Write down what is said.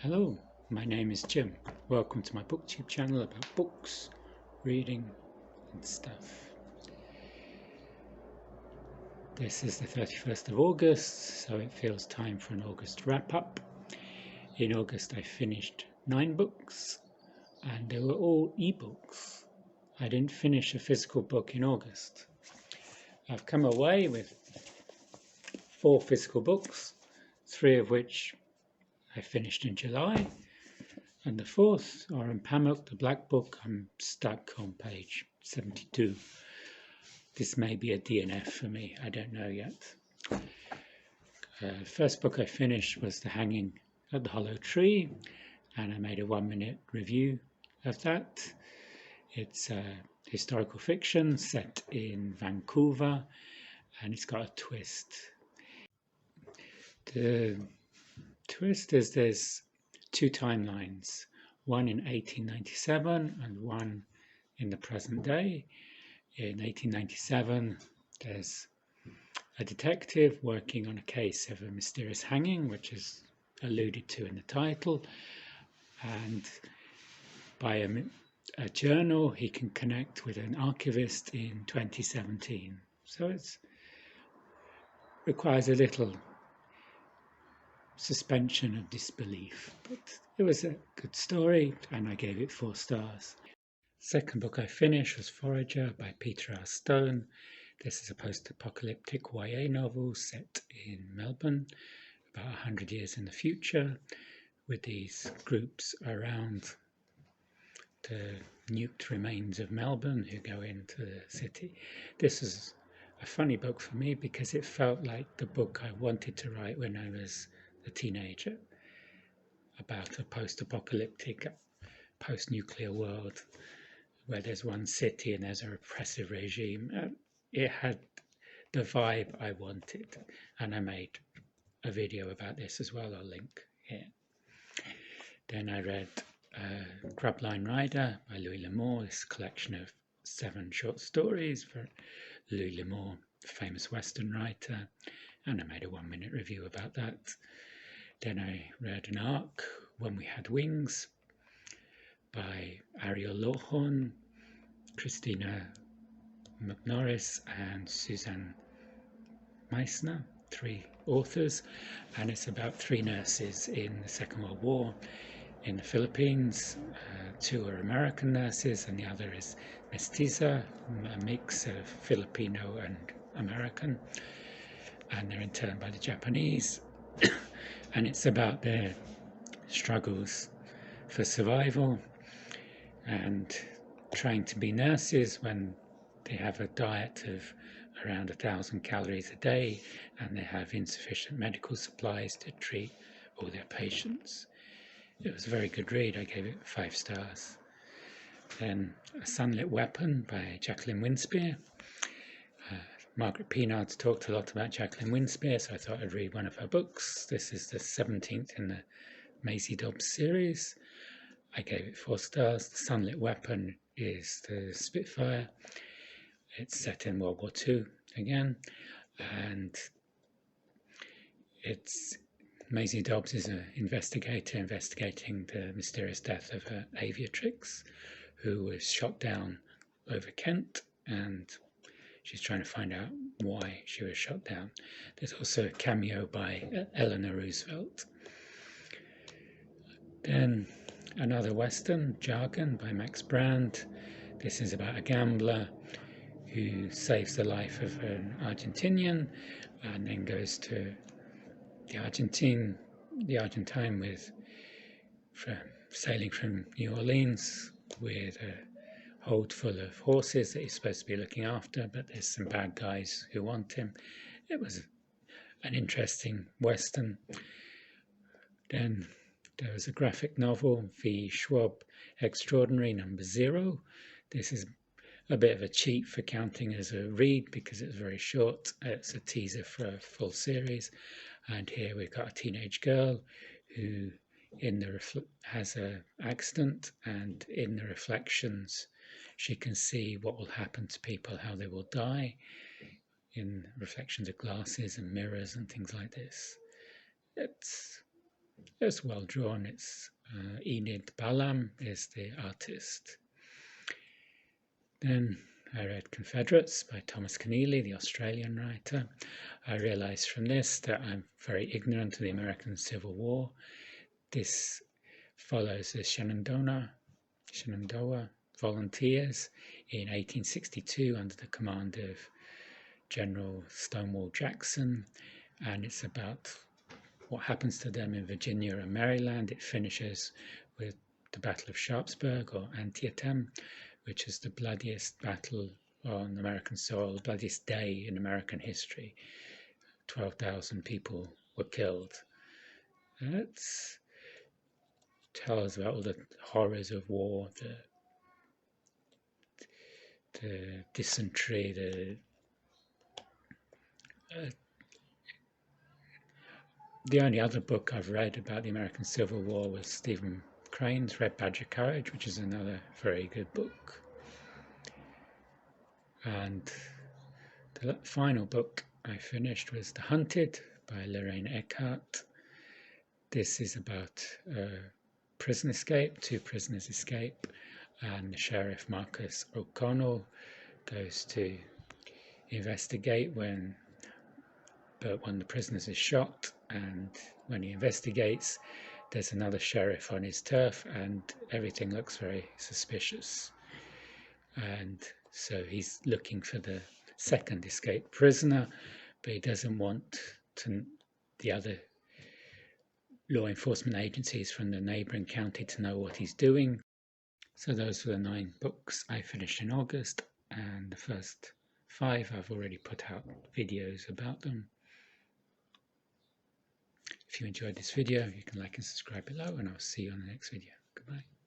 Hello, my name is Jim. Welcome to my booktube channel about books, reading and stuff. This is the 31st of August, so it feels time for an August wrap up. In August I finished 9 books and they were all ebooks. I didn't finish a physical book in August. I've come away with 4 physical books, 3 of which I finished in July. And the 4th, Orhan Pamuk, the Black Book, I'm stuck on page 72. This may be a DNF for me, I don't know yet. First book I finished was The Hanging at the Hollow Tree, and I made a 1-minute review of that. It's historical fiction set in Vancouver, and it's got a twist. The twist is there's 2 timelines, one in 1897 and one in the present day. In 1897, there's a detective working on a case of a mysterious hanging, which is alluded to in the title, and by a journal he can connect with an archivist in 2017. So it requires a little suspension of disbelief, but it was a good story and I gave it 4 stars. Second book I finished was Forager by Peter R. Stone. This is a post-apocalyptic YA novel set in Melbourne about 100 years in the future, with these groups around the nuked remains of Melbourne who go into the city. This is a funny book for me because it felt like the book I wanted to write when I was a teenager, about a post-apocalyptic, post-nuclear world where there's one city and there's a repressive regime. It had the vibe I wanted, and I made a video about this as well. I'll link here. Then I read Grub Rider by Louis L'Amour, this collection of 7 short stories for Louis L'Amour, the famous Western writer, and I made a 1-minute review about that. Then I read an arc, When We Had Wings, by Ariel Lorhainne, Christina McNorris and Suzanne Meissner, 3 authors, and it's about 3 nurses in the Second World War in the Philippines. 2 are American nurses and the other is mestiza, a mix of Filipino and American, and they're interned by the Japanese. And it's about their struggles for survival and trying to be nurses when they have a diet of around 1,000 calories a day and they have insufficient medical supplies to treat all their patients. It was a very good read. I gave it 5 stars. Then A Sunlit Weapon by Jacqueline Winspear. Margaret Pinard's talked a lot about Jacqueline Winspear, so I thought I'd read one of her books. This is the 17th in the Maisie Dobbs series. I gave it 4 stars. The Sunlit Weapon is the Spitfire. It's set in World War II again, and Maisie Dobbs is an investigator investigating the mysterious death of her aviatrix, who was shot down over Kent, and she's trying to find out why she was shot down. There's also a cameo by Eleanor Roosevelt. Then another Western, Jargan by Max Brand. This is about a gambler who saves the life of an Argentinian and then goes to the Argentine sailing from New Orleans with a hold full of horses that he's supposed to be looking after, but there's some bad guys who want him. It was an interesting Western. Then there was a graphic novel, V E Schwab Extraordinary #0. This is a bit of a cheat for counting as a read because it's very short. It's a teaser for a full series, and here we've got a teenage girl who has an accident, and in the reflections she can see what will happen to people, how they will die, in reflections of glasses and mirrors and things like this. It's It's well drawn. It's Enid Balam is the artist. Then I read Confederates by Thomas Keneally, the Australian writer. I realised from this that I'm very ignorant of the American Civil War. This follows the Shenandoah volunteers in 1862 under the command of General Stonewall Jackson, and it's about what happens to them in Virginia and Maryland. It finishes with the Battle of Sharpsburg, or Antietam, which is the bloodiest battle on American soil, the bloodiest day in American history. 12,000 people were killed. And it tells about all the horrors of war, the dysentery, the only other book I've read about the American Civil War was Stephen Crane's Red Badge of Courage, which is another very good book. And the final book I finished was The Hunted by Lorhainne Eckhart. This is about prison escape. 2 prisoners escape, and the sheriff Marcus O'Connell goes to investigate when one of the prisoners is shot, and when he investigates, there's another sheriff on his turf, and everything looks very suspicious. And so he's looking for the second escaped prisoner, but he doesn't want the other law enforcement agencies from the neighbouring county to know what he's doing. So those were the 9 books I finished in August, and the first 5 I've already put out videos about them. If you enjoyed this video, you can like and subscribe below, and I'll see you on the next video. Goodbye.